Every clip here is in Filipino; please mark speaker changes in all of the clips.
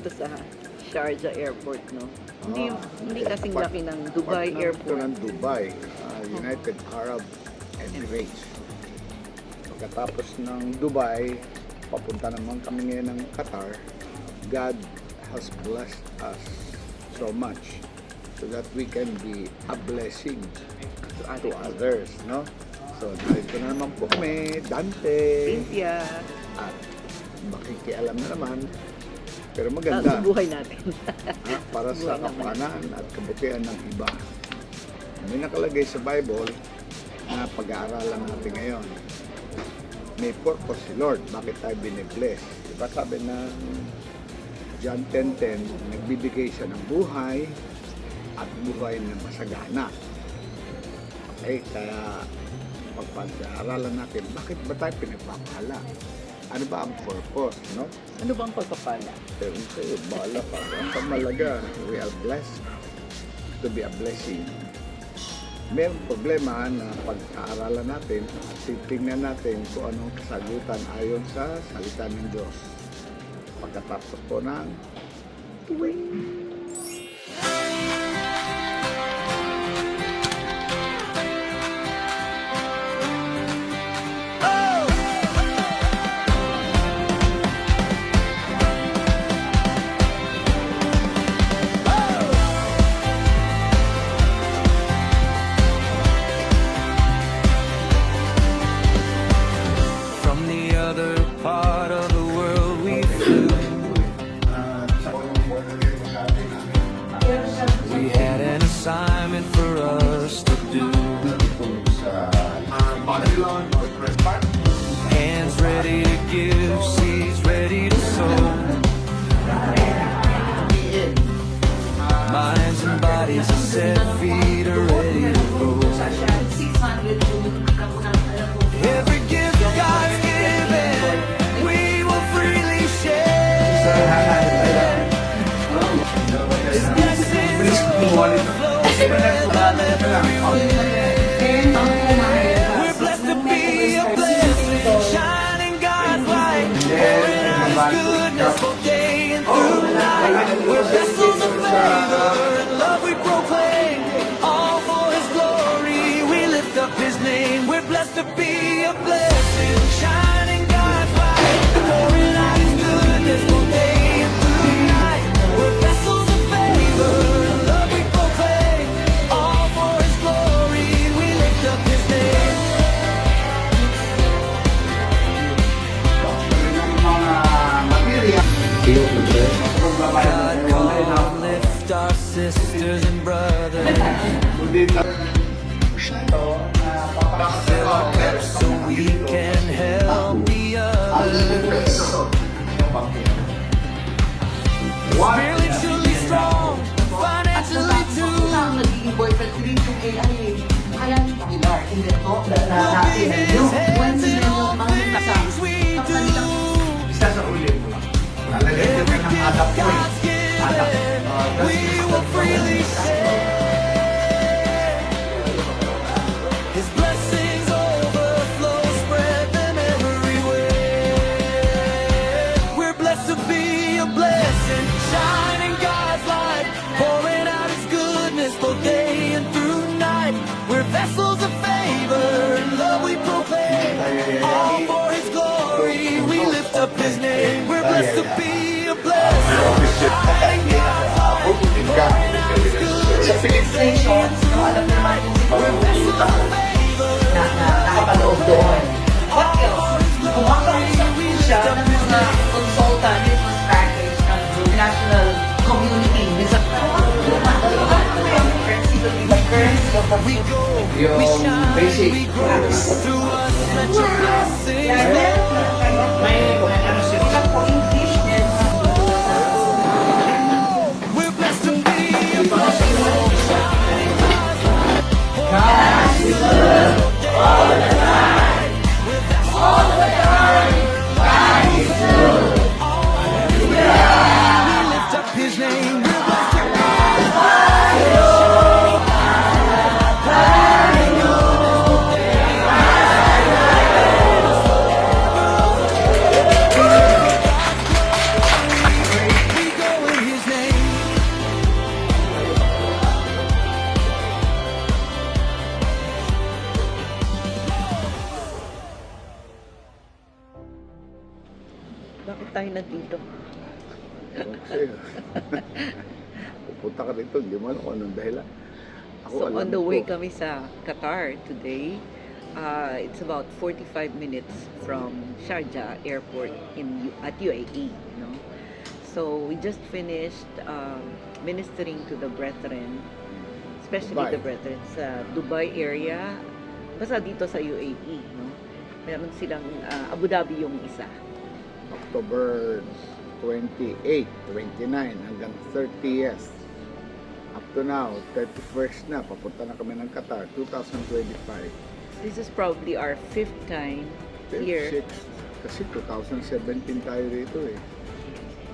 Speaker 1: dito sa Sharjah Airport, no? Hindi kasing
Speaker 2: Part-
Speaker 1: laki ng Dubai
Speaker 2: part
Speaker 1: Airport.
Speaker 2: ng Dubai, United Arab Emirates. Pagkatapos ng Dubai, papunta naman kami ngayon ng Qatar. God has blessed us so much so that we can be a blessing to others, no? So, dito na naman po kami, Dante,
Speaker 1: Cynthia,
Speaker 2: at makikialam na naman. Pero
Speaker 1: sa
Speaker 2: maganda
Speaker 1: buhay natin.
Speaker 2: para sa
Speaker 1: Buhay naman.
Speaker 2: kapakanan at kabutihan ng iba. May nakalagay sa Bible na pag-aaralan natin ngayon. May purpose si Lord. Bakit tayo binibless? Diba sabi na John 10:10, nagbibigay siya ng buhay at buhay na masagana. Okay, kaya pagpag-aaralan natin, bakit ba tayo pinagpapala? Ano ba ang purpose, no?
Speaker 1: Ano bang pagpapala?
Speaker 2: Pero sa'yo, bahala pa. Ang malaga, we are blessed to be a blessing. Mayroong problema na pag-aaralan natin at titingnan natin kung anong kasagutan ayon sa salita ng Diyos. Pagkatapos po ng tuwing.
Speaker 3: From the other part of the world we flew. We had an assignment for us to do. Hands ready to give, seeds ready to sow. Minds and bodies are set, feet are ready to go. Every gift God's given, we will freely share. His blessings overflow, spread them everywhere. We're blessed to be a blessing, shining God's light, pouring out His goodness both day and through night. We're vessels of favor and love we proclaim, all for His glory. We lift up His name. We're blessed to be a blessing, shining God's light, pouring out His goodness both day and through night. We're vessels of favor and love we proclaim, all for His glory. We lift up His name. God, come lift our sisters and brothers. Fill our cups so we can help the others. Spiritually strong, financially too.
Speaker 4: Naging boyfriend ko rin yung AI eh. Kaya Pilar, hindi to, natin nyo. When sila yung mga kasama, tapos na nilang
Speaker 2: Isa sa ulit mo lang. Lalagyan ko ng adap ko eh. Adap.
Speaker 3: We will freely share. His blessings overflow, spread them everywhere. We're blessed to be a blessing, shining God's light, pouring out His goodness both day and through night. We're vessels of favor and love we proclaim, all for His glory. We lift up His name. We're blessed to be a blessing, shining God's light, pouring out His goodness.
Speaker 4: sa Philippine Nations, no, alam naman yung siguro na nakapaloob doon. What else? Kumakausap siya ng mga consultant, business package ng national community. Minsan,
Speaker 3: Yung basic we're blessed to be a lift up His name. We're blessed to
Speaker 1: tayo nandito?
Speaker 2: Ewan ko sa'yo. Pupunta ka rito, hindi mo alam kung anong dahilan. Ako,
Speaker 1: So
Speaker 2: alam
Speaker 1: on the
Speaker 2: ko.
Speaker 1: way kami sa Qatar today. It's about 45 minutes from Sharjah Airport at UAE. No? So we just finished ministering to the brethren, especially
Speaker 2: Dubai.
Speaker 1: the brethren sa Dubai area, basta dito sa UAE. No? Meron silang Abu Dhabi yung isa.
Speaker 2: October 28, 29 hanggang 30th. Up to now, 31st na, papunta na kami ng Qatar, 2025.
Speaker 1: This is probably our 5th time here
Speaker 2: 6, kasi 2017 tayo rito eh.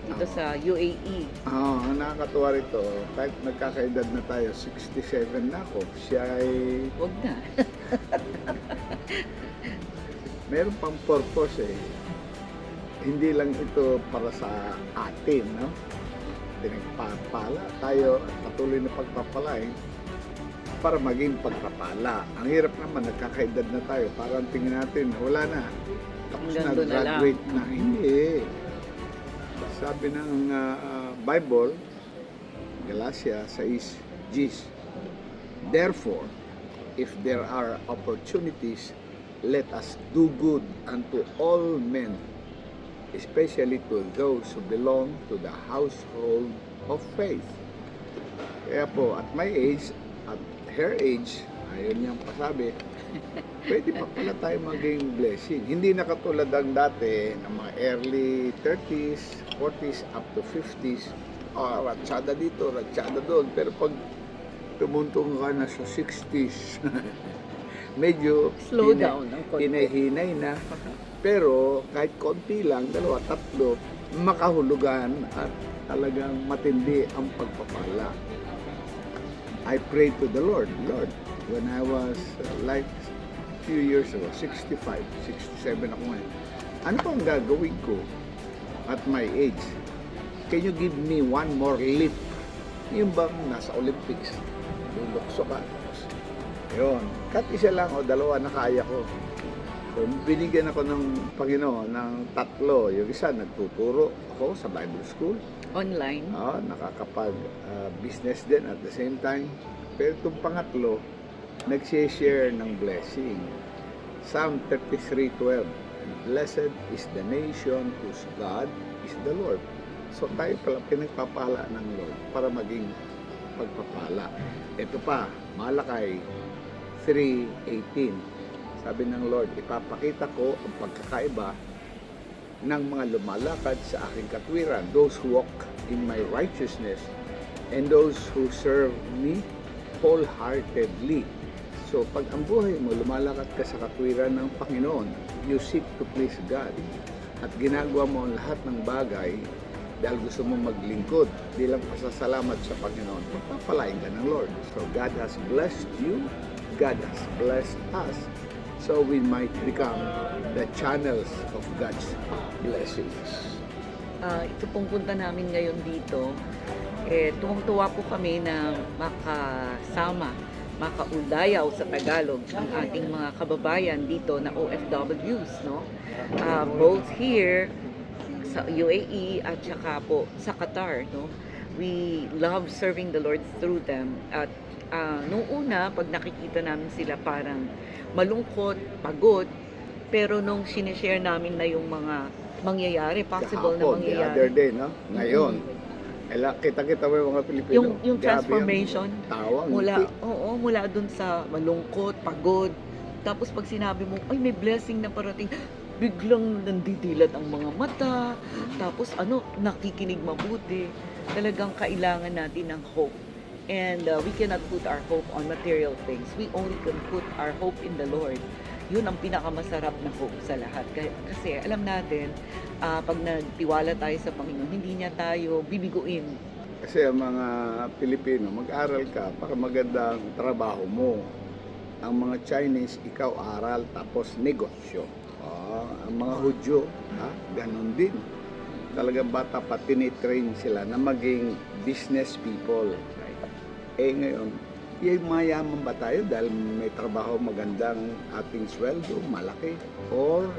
Speaker 1: dito sa UAE.
Speaker 2: Ang nakakatuwa rito, kahit nagkakaedad na tayo, 67 na ako, siya ay
Speaker 1: Wag na.
Speaker 2: meron pang purpose eh. Hindi lang ito para sa atin, no? Pinagpapala tayo at patuloy na pagpapalain para maging pagpapala. Ang hirap naman, nagkakaedad na tayo, parang tingin natin, wala na. Tapos
Speaker 1: Hanggang
Speaker 2: na,
Speaker 1: doon na lang.
Speaker 2: graduate na. Hindi. Sabi ng Bible, Galatia 6:10, therefore, if there are opportunities, let us do good unto all men, especially to those who belong to the household of faith. Kaya po, at my age, at her age, ayun niyang pasabi, pwede pa pala tayo maging blessing. Hindi na katulad ang dati ng mga early 30s, 40s, up to 50s. Ratsada dito, ratsada doon. Pero pag tumuntong ka na sa 60s, medyo
Speaker 1: Slow down ng konti.
Speaker 2: hinay-hinay na. Pero kahit konti lang, 2, 3, makahulugan at talagang matindi ang pagpapala. I prayed to the Lord, Lord, when I was like few years ago, 65, 67 ako ngayon. Ano pa ang gagawin ko at my age? Can you give me one more leap? Yung bang nasa Olympics, lulukso ka. Yun, kahit isa lang o dalawa na kaya ko. So, binigyan ako ng Panginoon ng 3. Yung isa, nagtuturo ako sa Bible School.
Speaker 1: Online.
Speaker 2: Nakakapag-business din at the same time. Pero itong pangatlo, nag-share ng blessing. Psalm 33:12, blessed is the nation whose God is the Lord. So tayo pala pinagpapala ng Lord para maging pagpapala. Ito pa, Malakay 3:18. Sabi ng Lord, ipapakita ko ang pagkakaiba ng mga lumalakad sa aking katwiran, those who walk in my righteousness and those who serve me wholeheartedly. So, pag ang buhay mo, lumalakad ka sa katwiran ng Panginoon, you seek to please God, at ginagawa mo ang lahat ng bagay dahil gusto mo maglingkod, bilang pasasalamat sa Panginoon, pagpapalain ka ng Lord. So, God has blessed you, God has blessed us, so we might become the channels of God's blessings.
Speaker 1: Ito pong punta namin ngayon dito, tuwang-tuwa po kami na makauldayaw sa Tagalog ang ating mga kababayan dito na OFWs, no? Both here sa UAE at saka po sa Qatar, no? We love serving the Lord through them. At nung una, pag nakikita namin sila parang malungkot, pagod, pero nung sinishare namin na yung mga mangyayari, possible na
Speaker 2: Kahapon, the other
Speaker 1: mangyayari.
Speaker 2: day, no? Ngayon, kita-kita mo yung mga Pilipino.
Speaker 1: Yung
Speaker 2: grabe
Speaker 1: transformation
Speaker 2: tawang
Speaker 1: mula dun sa malungkot, pagod. Tapos pag sinabi mo, ay may blessing na parating, biglang nandidilat ang mga mata. Tapos nakikinig mabuti. Talagang kailangan natin ng hope. And we cannot put our hope on material things. We only can put our hope in the Lord. Yun ang pinakamasarap na hope sa lahat. Kasi alam natin, pag nagtiwala tayo sa Panginoon, hindi niya tayo bibiguin.
Speaker 2: Kasi ang mga Pilipino, mag-aral ka para magandang trabaho mo. Ang mga Chinese, ikaw aral tapos negosyo. Ang mga Hudyo, ganun din. Talagang bata pa, tinitrain sila na maging business people. Ngayon, mayaman ba tayo dahil may trabaho magandang ating sweldo, malaki? Or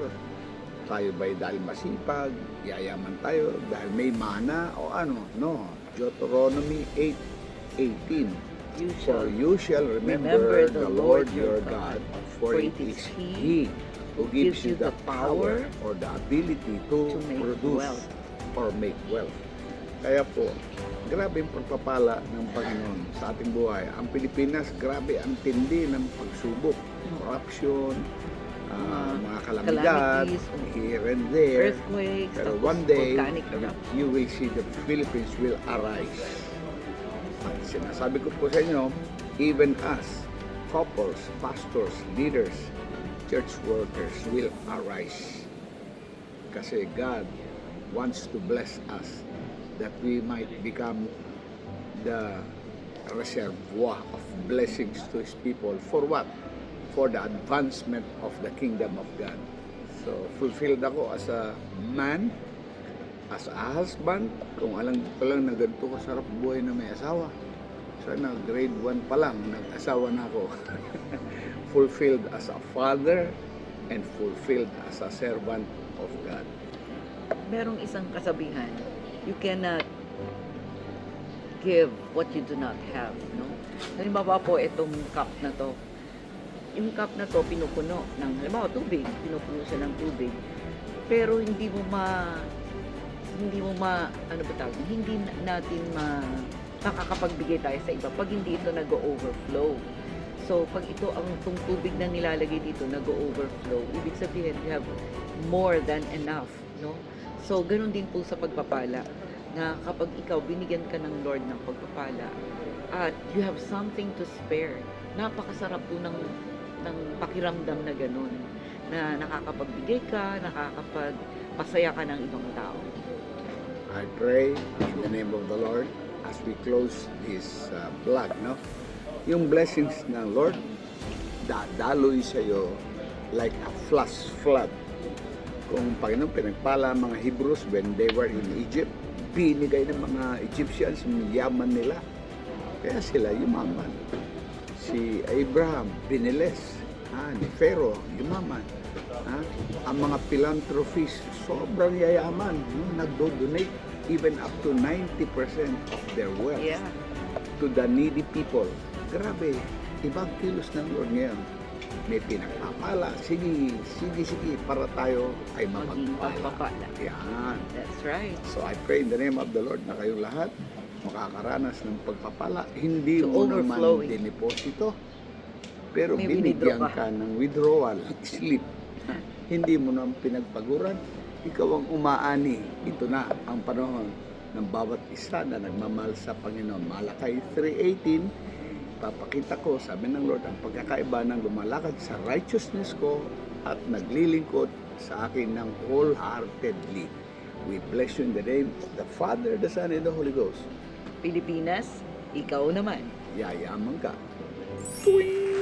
Speaker 2: tayo ba'y dahil masipag, yayaman tayo dahil may mana o ano? No. Deuteronomy 8:18.
Speaker 1: You
Speaker 2: For
Speaker 1: shall
Speaker 2: you shall remember the Lord your God, for it is He who gives you the power or the ability to
Speaker 1: make
Speaker 2: produce
Speaker 1: wealth.
Speaker 2: or make wealth. Kaya po, grabe yung pagpapala ng Panginoon sa ating buhay. Ang Pilipinas, grabe ang tindi ng pagsubok, corruption, mga kalamidad,
Speaker 1: calamities,
Speaker 2: here and there.
Speaker 1: Earthquakes,
Speaker 2: Pero
Speaker 1: tapos
Speaker 2: one day,
Speaker 1: volcanic eruption.
Speaker 2: you will see the Philippines will arise. At sinasabi ko po sa inyo, even us, couples, pastors, leaders, church workers will arise. Kasi God wants to bless us that we might become the reservoir of blessings to His people. For what? For the advancement of the kingdom of God. So, fulfilled ako as a man, as a husband. Kung alam ko lang na ganito kasarap buhay na may asawa. Sana grade 1 pa lang, nag-asawa na ako. Fulfilled as a father and fulfilled as a servant of God.
Speaker 1: Merong isang kasabihan, you cannot give what you do not have, no? Halimbawa po, itong cup na to, yung cup na to, pinupuno ng, halimbawa, tubig, pinupuno siya ng tubig, pero hindi mo ano ba tawag, hindi natin makakapagbigay tayo sa iba pag hindi ito nag-overflow. So, pag ito ang itong tubig na nilalagay dito nag-overflow, ibig sabihin you have more than enough, no? So, ganun din po sa pagpapala, na kapag ikaw binigyan ka ng Lord ng pagpapala at you have something to spare, napakasarap po ng pakiramdam na ganun, na nakakapagbigay ka, nakakapagpasaya ka ng ibang tao.
Speaker 2: I pray in the name of the Lord as we close this vlog, no? Yung blessings ng Lord, dadaloy sa iyo like a flash flood. Kung Panginoon pinagpala ang mga Hebrews when they were in Egypt, binigay ng mga Egyptians yung yaman nila. Kaya sila yumaman. Si Abraham, biniles. Ni Pharaoh, yumaman. Ang mga philanthropists, sobrang yayaman. Nagdo-donate even up to 90% of their wealth
Speaker 1: Yeah.
Speaker 2: to the needy people. Grabe, ibang kilos ng Lord ngayon. May pinagpapala. Sige, para tayo ay
Speaker 1: Maging
Speaker 2: mapagpala.
Speaker 1: pagpapala.
Speaker 2: Yan.
Speaker 1: That's right.
Speaker 2: So I pray in the name of the Lord na kayong lahat makakaranas ng pagpapala. Hindi
Speaker 1: So,
Speaker 2: mo naman
Speaker 1: overflowing.
Speaker 2: diniposito, pero
Speaker 1: May
Speaker 2: binigyan
Speaker 1: withdraw
Speaker 2: ka ng withdrawal, slip. Hindi mo naman pinagpaguran. Ikaw ang umaani. Ito na ang panahon ng bawat isa na nagmamahal sa Panginoon. Malakay 3:18, papakita ko, sabi ng Lord, ang pagkakaiba ng lumalakad sa righteousness ko at naglilingkod sa akin ng wholeheartedly. We bless you in the name of the Father, the Son, and the Holy Ghost.
Speaker 1: Pilipinas, ikaw naman.
Speaker 2: Yayaman ka. Tuwing!